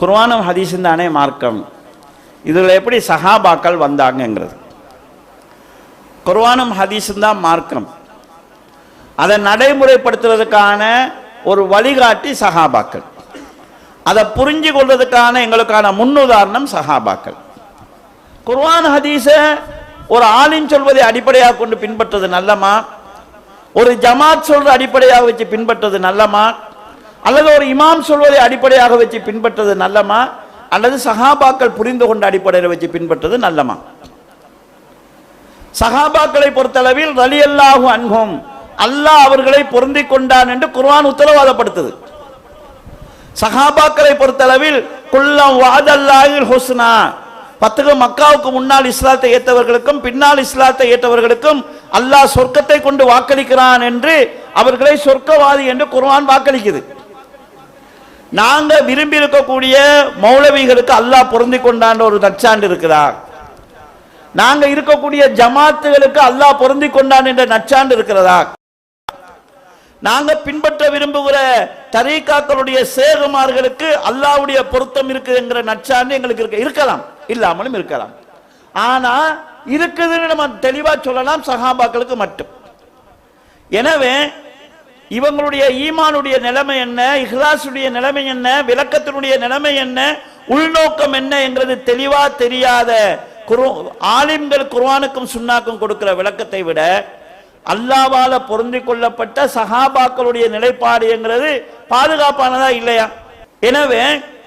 குர்ஆனும் ஹதீஸும் தானே மார்க்கம், இதில் எப்படி சஹாபாக்கள் வந்தாங்கங்கிறது. குர்ஆனும் ஹதீஸும் தான் மார்க்கம், அதை நடைமுறைப்படுத்துவதற்கான ஒரு வழிகாட்டி சஹாபாக்கள், அதை புரிஞ்சு கொள்வதற்கான எங்களுக்கான முன்னுதாரணம் சஹாபாக்கள். குர்ஆன் ஹதீஸை ஒரு ஆலிம் சொல்வதை அடிப்படையாக கொண்டு பின்பற்றது நல்லமா, ஒரு ஜமாத் சொல்ற அடிப்படையாக வச்சு பின்பற்றது நல்லமா, அல்லது ஒரு இமாம் சொல்வதை அடிப்படையாக வச்சு பின்பற்றது நல்லமா, அல்லது சஹாபாக்கள் புரிந்து கொண்ட அடிப்படையில் வச்சு பின்பற்றது நல்லமா? சஹாபாக்களை பொறுத்தளவில் ரலியல்லாஹு அன்ஹும், அல்லாஹ் அவர்களை பொருந்திக் கொண்டான் என்று குர்ஆன் உத்தரவாதப்படுத்துது. சஹாபாக்களை பொறுத்தளவில் குல்லம் வஅதல்லாஹில் ஹுஸ்னா, பத்துக்கு மக்காவுக்கு முன்னால் இஸ்லாத்தை ஏற்றவர்களுக்கும் பின்னால் இஸ்லாத்தை ஏற்றவர்களுக்கும் அல்லாஹ் சொர்க்கத்தை கொண்டு வாக்களிக்கிறான் என்று அவர்களை சொர்க்கவாதி என்று குர்ஆன் வாக்களிக்குது. நாங்க விரும்பி இருக்கக்கூடிய மௌலவிகளுக்கு அல்லாஹ் பொருந்தி கொண்டான் ஒரு நற்சான்று இருக்குதா? நாங்க இருக்கக்கூடிய ஜமாத்துகளுக்கு அல்லாஹ் பொருந்தி கொண்டான் என்ற நற்சான்று இருக்கிறதா? நாங்க பின்பற்ற விரும்புகிற தரீகாக்களுடைய சேகுமார்களுக்கு அல்லாஹ்வுடைய பொருத்தம் இருக்குது என்கிற நற்சான்று எங்களுக்கு இருக்கலாம், இல்லாமலும் இருக்கலாம். ஆனா இருக்குதுன்னு நம்ம தெளிவா சொல்லலாம் சஹாபாக்களுக்கு மட்டும். எனவே இவங்களுடைய ஈமானுடைய நிலைமை என்ன, இஹ்லாசுடைய நிலைமை என்ன, விளக்கத்தினுடைய நிலைமை என்ன, உள்நோக்கம் என்ன என்கிறது தெளிவா தெரியாத ஆலிம்கள் குர்ஆனுக்கும் சுன்னாக்கும் கொடுக்கிற விளக்கத்தை விட அல்லாஹ்வால பொருந்தி கொள்ளப்பட்ட சஹாபாக்களுடைய நிலைப்பாடு என்கிறது பாதுகாப்பானதா இல்லையா? எனவே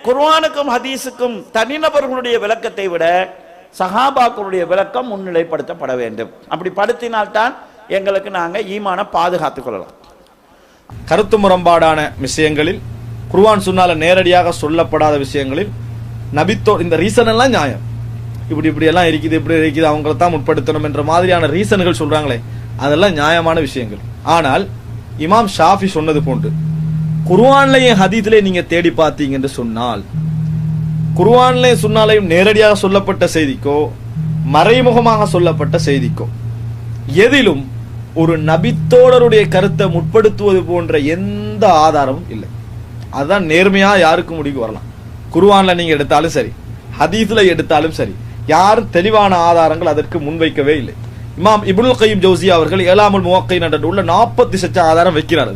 குர்ஆனுக்கும் ஹதீஸுக்கும் தனிநபர்களுடைய விளக்கத்தை விட சஹாபாக்களுடைய விளக்கம் முன்னிலைப்படுத்தப்பட வேண்டும். அப்படி படுத்தினால்தான் எங்களுக்கு நாங்க ஈமான பாதுகாத்துக் கொள்ளலாம். கருத்து முரண்பாடான விஷயங்களில், குர்ஆன் சுன்னால நேரடியாக சொல்லப்படாத விஷயங்களில் நபித்தோ இந்த ரீசன் எல்லாம் நியாயம், இப்படி இப்படி எல்லாம் இருக்குது, இப்படி இருக்குது, அவங்களை தான் முற்படுத்தணும் என்ற மாதிரியான ரீசன்கள் சொல்றாங்களே, அதெல்லாம் நியாயமான விஷயங்கள். ஆனால் இமாம் ஷாஃபி சொன்னது போன்று குர்ஆன்லையும் ஹதீஸ்லயும் நீங்க தேடி பார்த்தீங்க என்று சொன்னால், குர்ஆன்லையும் சுன்னாலையும் நேரடியாக சொல்லப்பட்ட செய்திக்கோ மறைமுகமாக சொல்லப்பட்ட செய்திக்கோ எதிலும் ஒரு நபித்தோழருடைய கருத்தை முற்படுத்துவது போன்ற எந்த ஆதாரமும் இல்லை. அதுதான் நேர்மையா யாருக்கு முடிவு வரலாம். குர்ஆன்ல நீங்க எடுத்தாலும் சரி, ஹதீஸ்ல எடுத்தாலும் சரி, யாரும் தெளிவான ஆதாரங்கள் அதற்கு முன்வைக்கவே இல்லை. இமாம் இப்னுல் கய்யிம் ஜௌஸியா அவர்கள் இலாமுல் முவக்கின் என்ற நூல்ல 40 சச்ச ஆதாரம் வைக்கிறார்.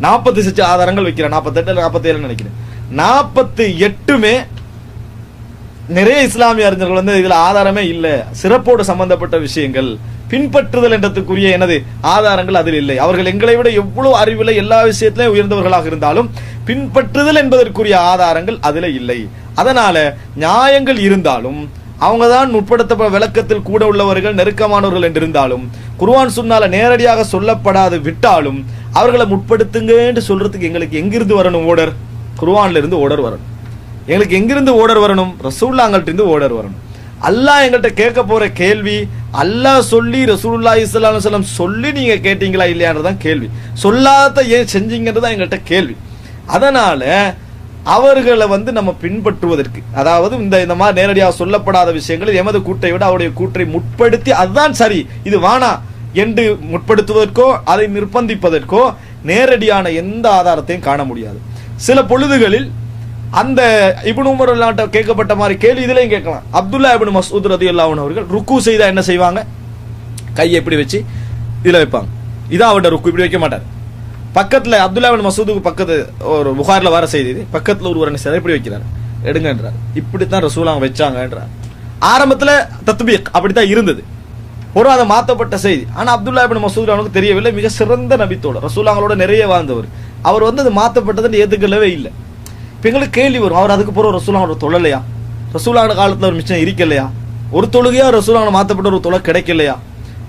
40 சச்ச ஆதாரங்கள் வைக்கிறார். 48 47 நினைக்கிறேன். 48மே நிறைய இஸ்லாமிய அறிஞர்கள் வந்து இதுல ஆதாரமே இல்ல, சிறப்போடு சம்பந்தப்பட்ட விஷயங்கள், பின்பற்றுதல் என்றதுக்குரிய எனது ஆதாரங்கள் அதில் இல்லை. அவர்கள் எங்களை விட எவ்வளவு அறிவில்லை, எல்லா விஷயத்திலும் உயர்ந்தவர்களாக இருந்தாலும் பின்பற்றுதல் என்பதற்குரிய ஆதாரங்கள் அதுல இல்லை. அதனால நியாயங்கள் இருந்தாலும் அவங்க தான் முற்படுத்த விளக்கத்தில் கூட உள்ளவர்கள், நெருக்கமானவர்கள் என்று இருந்தாலும் குர்ஆன் சுன்னால நேரடியாக சொல்லப்படாது விட்டாலும் அவர்களை முற்படுத்துங்க என்று சொல்றதுக்கு எங்களுக்கு எங்கிருந்து வரணும் ஓடர்? குர்ஆன்ல இருந்து ஓடர் வரணும். எங்களுக்கு எங்கிருந்து ஓடர் வரணும்? ரசூலுல்லாஹ்கிட்ட இருந்து ஓடர் வரணும். அல்லாஹ் எங்கள்கிட்ட கேட்க போற கேள்வி, அல்லாஹ் சொல்லி ரசூலுல்லாஹி ஸல்லல்லாஹு அலைஹி வஸல்லம் சொல்லி நீங்க கேட்டீங்களா இல்லையான்றதான் கேள்வி. சொல்லாத ஏன் செஞ்சீங்கன்றதான் எங்கள்கிட்ட கேள்வி. அதனால அவர்களை வந்து நம்ம பின்பற்றுவதற்கு, அதாவது இந்த மாதிரி நேரடியாக சொல்லப்படாத விஷயங்களில் எமது கூட்டை விட அவருடைய கூற்றை முற்படுத்தி அதுதான் சரி, இது வானா என்று முற்படுத்துவதற்கோ அதை நிர்பந்திப்பதற்கோ நேரடியான எந்த ஆதாரத்தையும் காண முடியாது. சில பொழுதுகளில் அந்த இப்னு உமர் ரலியல்லாஹு கேட்கப்பட்ட மாதிரி கேள்வி இதுலயும் கேட்கலாம். அப்துல்லா இப்னு மஸ்ஊத் ரலியல்லாஹு அன்ஹு அவர்கள் ருக்கு செய்தா என்ன செய்வாங்க? கையை எப்படி வச்சு இதுல வைப்பாங்க. இதான் அவருடைய ருக்கு, இப்படி வைக்க மாட்டார். பக்கத்துல அப்துல்லா இப்னு மஸ்ஊதுக்கு பக்கத்து ஒரு புகாரில வர செய்தி, பக்கத்துல ஒருவர் என்ன செய்யறார், இப்படி வைக்கிறார், எடுங்கன்றார். இப்படித்தான் ரசூலுல்லாஹ் வச்சாங்கன்றார். ஆரம்பத்துல தத்பீக் அப்படித்தான் இருந்தது, ஒரு அதை மாற்றப்பட்ட செய்தி. ஆனா அப்துல்லா இப்னு மஸ்ஊத் அவனுக்கு தெரியவில்லை, மிக சிறந்த நபித்தோட ரசூலுல்லாஹ்களோட நிறைய வாழ்ந்தவர், அவர் வந்து அது மாற்றப்பட்டதுன்னு ஏத்துக்கவே இல்லை. இப்ப எங்களுக்கு கேள்வி வரும், அவர் அதுக்கு போற ரசூலுல்லாஹ் தொழலையா? ரசூலுல்லாஹ் காலத்துல ஒரு மிச்சம் இருக்கலையா? ஒரு தொழுகையா ரசூலுல்லாஹ் மாற்றப்பட்ட ஒரு தொலை கிடைக்கலையா?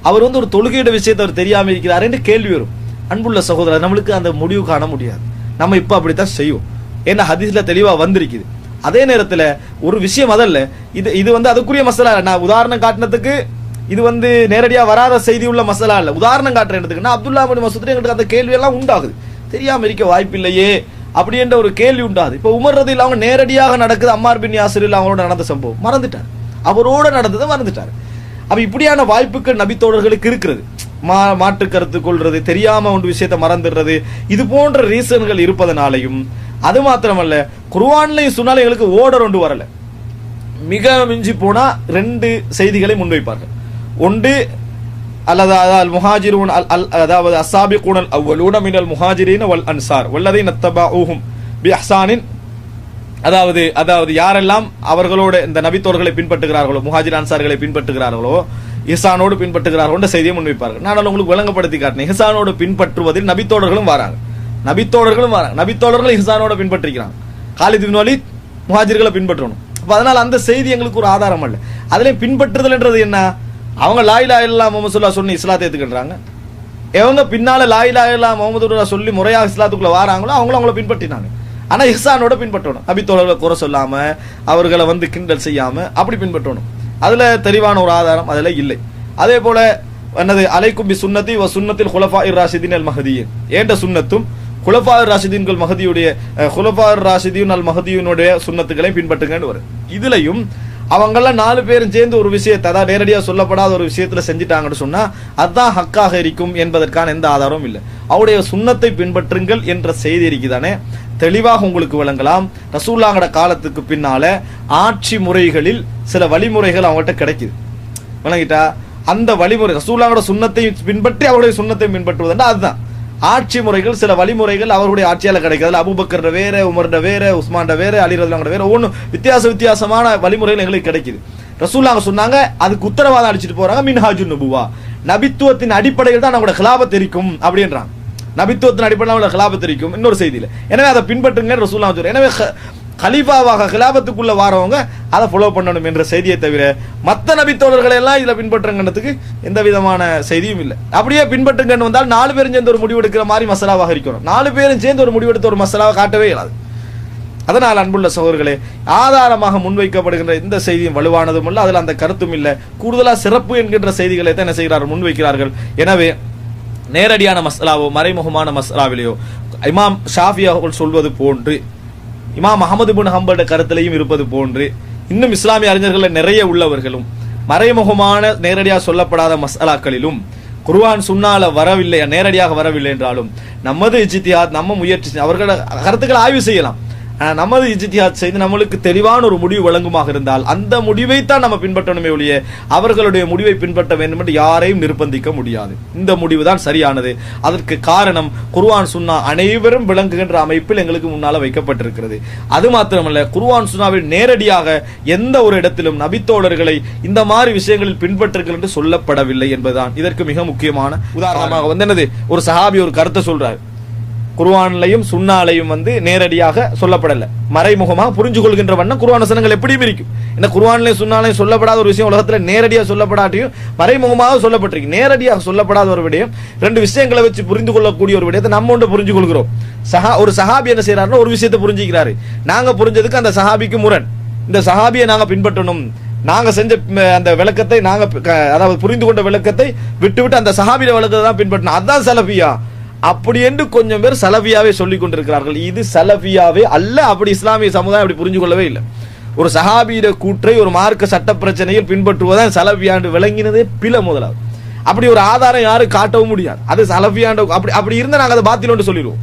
அவர் வந்து ஒரு தொழுகையோட விஷயத்தை அவர் தெரியாம இருக்கிறார் என்று கேள்வி வரும். அன்புள்ள சகோதரர், நம்மளுக்கு அந்த முடிவு காண முடியாது. நம்ம இப்ப அப்படித்தான் செய்வோம், ஏன்னா ஹதீஸ்ல தெளிவா வந்திருக்குது. அதே நேரத்துல ஒரு விஷயம் அதல்ல, இது வந்து அதுக்குரிய மசாலா. நான் உதாரணம் காட்டினதுக்கு இது வந்து நேரடியா வராத செய்தி உள்ள மசாலா இல்ல. உதாரணம் காட்டுறதுக்குன்னா அப்துல்லா இப்னு மஸ்ஊத் எங்களுக்கு அந்த கேள்வி எல்லாம் உண்டாகுது, தெரியாம இருக்க வாய்ப்பில்லையே அப்படி என்ற ஒரு கேள்வி உண்டாது. இப்ப உமர் ரலியல்லாஹு அவங்க நேரடியாக நடக்குது, அம்மார் பின் யாசிர் அவங்களோட நடந்த சம்பவம் மறந்துட்டார், அவரோட நடந்ததை மறந்துட்டார். அப்ப இப்படியான வாய்ப்புகள் நபித்தோழர்களுக்கு இருக்கிறது. மாற்று கருத்து கொள்றது, தெரியாம ஒன்று விஷயத்தை மறந்துடுறது, இது போன்ற ரீசன்கள் இருப்பதனாலையும் அது மாத்திரமல்ல, குர்ஆன்லையும் சுன்னாலையும் எங்களுக்கு ஓர்டர் ஒன்று வரல. மிக மிஞ்சி போனா 2 செய்திகளை முன்வைப்பார்கள். ஒன்று அல்லது அல் முஹாஜிரூன் அதாவது அஸ்ஸாபிகூனல் அவ்வலூன மினல் முஹாஜிரீன வல் அன்சார் வல்லதீன தபஊஹும் பிஇஹ்சானின், அதாவது யாரெல்லாம் அவர்களோட இந்த நபித்தோர்களை பின்பற்றுகிறார்களோ, முஹாஜிர் அன்சார்களை பின்பற்றுகிறார்களோ, இஹ்சானோடு பின்பற்றுகிறார்களோ என்ற செய்தியை முன்வைப்பார்கள். நான் உங்களுக்கு விளங்கப்படுத்தி காட்டினேன். இஹ்சானோடு பின்பற்றுவதில் நபித்தோழர்களும் வராங்க, நபித்தோழர்கள் இஹ்சானோட பின்பற்றிக்கிறாங்க. காலித் இப்னு வலீத் முஹாஜிர்களை பின்பற்றணும். அப்ப அதனால அந்த செய்தி எங்களுக்கு ஒரு ஆதாரம் அல்ல. அதுல பின்பற்றுதல் என்றது என்ன? அவங்க லா இலாஹ இல்லல்லாஹ் முஹம்மது ஸல்லல்லாஹு அலைஹி வஸல்லம் சொல்லி இஸ்லாத்தை ஏத்துக்கின்றாங்க. எவங்க பின்னால லா இலாஹ இல்லல்லாஹ் முஹம்மது ரசூலுல்லாஹ் சொல்லி முறையாக இஸ்லாத்துக்குள்ள வராங்களோ அவங்கள பின்பற்றினாங்க. ஆனா இஹ்சானோட பின்பற்றணும். நபித்தோழர்களை குறை சொல்லாம, அவர்களை கிண்டல் செய்யாம அப்படி பின்பற்றணும். அதுல தெளிவான ஒரு ஆதாரம் அதுல இல்லை. அதே போல என்னது, அலைக்கும் பி சுன்னதி வ சுன்னத்தில் குலஃபாஇர் ராஷிதீன் அல் மஹ்தியின், ஏண்ட சுன்னத்தும் குலஃபாஇர் ராஷிதீன்கள் மஹதியுடைய குலஃபாஇர் ராஷிதீன் அல் மஹதியினுடைய சுன்னத்துகளை பின்பற்றுங்கன்னு வரும். இதுலயும் அவங்கள 4 பேரும் சேர்ந்து ஒரு விஷயத்தை, அதாவது நேரடியா சொல்லப்படாத ஒரு விஷயத்துல செஞ்சுட்டாங்கன்னு சொன்னா அதுதான் ஹக்காக இருக்கும் என்பதற்கான எந்த ஆதாரமும் இல்லை. அவருடைய சுன்னத்தை பின்பற்றுங்கள் என்ற செய்தி இருக்குதானே, தெளிவாக உங்களுக்கு விளங்கலாம். ரசூலுல்லாஹ்வோட காலத்துக்கு பின்னால ஆட்சி முறைகளில் சில வழிமுறைகள் அவங்ககிட்ட கிடைக்குது, விளங்கிட்டா? அந்த வழிமுறை ரசூலுல்லாஹ்வோட சுன்னத்தை பின்பற்றி அவருடைய சுன்னத்தை பின்பற்றுவதுன்னா அதுதான் ஆட்சி முறைகள். சில வழிமுறைகள் அவருடைய ஆட்சியால கிடைக்காது. அபூபக்கர் வேற, உமர் வேற, உஸ்மான் வேற, அலி ரலியல்லாஹு வேற, ஒவ்வொன்றும் வித்தியாசமான வழிமுறைகள் எங்களுக்கு கிடைக்குது. ரசூலுல்லாஹ் சொன்னாங்க, அதுக்கு உத்தரவாதம் அளிச்சிட்டு போறாங்க. மின்ஹாஜுன் நபுவா, நபித்துவத்தின் அடிப்படையில் தான் நம்மளோட கிலாபத் இருக்கும் அப்படின்றாங்க. நபித்துவத்தின் அடிப்படையில் நம்மளோட கிலாபத் இருக்கும் இன்னொரு செய்தியில. எனவே அதை பின்பற்றுங்க ரசூலுல்லாஹ் சொல்றாங்க. எனவே கலீஃபாவாக கிலாபத்துக்குள்ள வாரவங்க அதை ஃபாலோ பண்ணணும் என்ற செய்தியை தவிர மற்ற நபித்தோழர்களை எல்லாம் இதுல பின்பற்றுங்கிறதுக்கு எந்த விதமான செய்தியும் இல்லை. அப்படியே பின்பற்றுங்கன்னு வந்தால் 4 பேரும் சேர்ந்து ஒரு முடிவு எடுக்கிற மாதிரி மசாலாவாக இருக்கணும். 4 பேரும் சேர்ந்து ஒரு முடிவெடுத்த ஒரு மசாலாவை காட்டவே இயலாது. அதனால் அன்புள்ள சகோதரர்களே, ஆதாரமாக முன்வைக்கப்படுகின்ற இந்த செய்தியும் வலுவானதும் அல்ல, அதில் அந்த கருத்தும் இல்லை. கூடுதலா சிறப்பு என்கின்ற செய்திகளை தான் என்ன செய்கிறார்கள், முன்வைக்கிறார்கள். எனவே நேரடியான மஸ்லாவோ மறைமுகமான மஸ்லாவிலேயோ இமாம் ஷாஃபி அவர்கள் சொல்வது போன்று, இமாம் அஹ்மது பின் ஹம்பல் கருத்திலையும் இருப்பது போன்று, இன்னும் இஸ்லாமிய அறிஞர்கள் நிறைய உள்ளவர்களும் மறைமுகமான நேரடியாக சொல்லப்படாத மஸ்அலாக்களிலும் குர்ஆன் சுன்னால வரவில்லை, நேரடியாக வரவில்லை என்றாலும் நமது இஜ்திஹாத், நம்ம முயற்சி, அவர்களோட கருத்துக்களை ஆய்வு செய்யலாம். நமது இஜ்திஹாத் செய்து நம்மளுக்கு தெளிவான ஒரு முடிவு வழங்குமாக இருந்தால் அந்த முடிவைத்தான் நம்ம பின்பற்றணுமே ஒழிய அவர்களுடைய முடிவை பின்பற்ற வேண்டும் என்று யாரையும் நிர்பந்திக்க முடியாது. இந்த முடிவு தான் சரியானது. அதற்கு காரணம் குர்ஆன் சுன்னா அனைவரும் விளங்குகின்ற அமைப்பில் எங்களுக்கு முன்னால வைக்கப்பட்டிருக்கிறது. அது மாத்திரமல்ல, குர்ஆன் சுன்னாவில் நேரடியாக எந்த ஒரு இடத்திலும் நபித்தோழர்களை இந்த மாதிரி விஷயங்களில் பின்பற்றுங்கள் என்று சொல்லப்படவில்லை என்பதுதான் இதற்கு மிக முக்கியமான உதாரணமாக என்னது, ஒரு சஹாபி ஒரு கருத்தை சொல்றாரு, குர்ஆன்லையும் சுன்னாலையும் நேரடியாக சொல்லப்படல, மறைமுகமாக புரிஞ்சு கொள்கின்ற வண்ணம் குர்ஆன் வசனங்கள் எப்படியும் இருக்கும். இந்த குர்ஆன்லையும் சுன்னாலையும் சொல்லப்படாத ஒரு விஷயம் உலகத்துல நேரடியாக சொல்லப்படாட்டியும் மறைமுகமாக சொல்லப்பட்டிருக்கு. நேரடியாக சொல்லப்படாத ஒரு விடயம், 2 விஷயங்களை வச்சு புரிந்து கொள்ளக்கூடிய ஒரு விடயத்தை நம்ம ஒன்று புரிஞ்சு கொள்கிறோம். ஒரு சஹாபி என்ன செய்யறாருன்னா ஒரு விஷயத்தை புரிஞ்சுக்கிறாரு, நாங்க புரிஞ்சதுக்கு அந்த சஹாபிக்கு முரண், இந்த சஹாபியை நாங்க பின்பற்றணும், நாங்க செஞ்ச அந்த விளக்கத்தை நாங்க அதாவது புரிந்து கொண்ட விளக்கத்தை விட்டு அந்த சஹாபிய விளக்கத்தை தான் பின்பற்றணும், அதுதான் சலஃபியா அப்படி என்று கொஞ்சம் பேர் சலஃபியாவே சொல்லிக் கொண்டிருக்கிறார்கள். இது சலஃபியாவே அல்ல. அப்படி இஸ்லாமிய சமுதாயம் அப்படி புரிஞ்சு கொள்ளவே இல்லை. ஒரு சஹாபியிட கூற்றை ஒரு மார்க்க சட்ட பிரச்சனையில் பின்பற்றுவதான் சலஃபியாண்டு விளங்கினதே பில. முதலாவது அப்படி ஒரு ஆதாரம் யாரும் காட்டவும் முடியாது. அது சலஃபியாண்டு அப்படி இருந்தா நாங்க அதை பாத்திலோன்னு சொல்லிடுவோம்.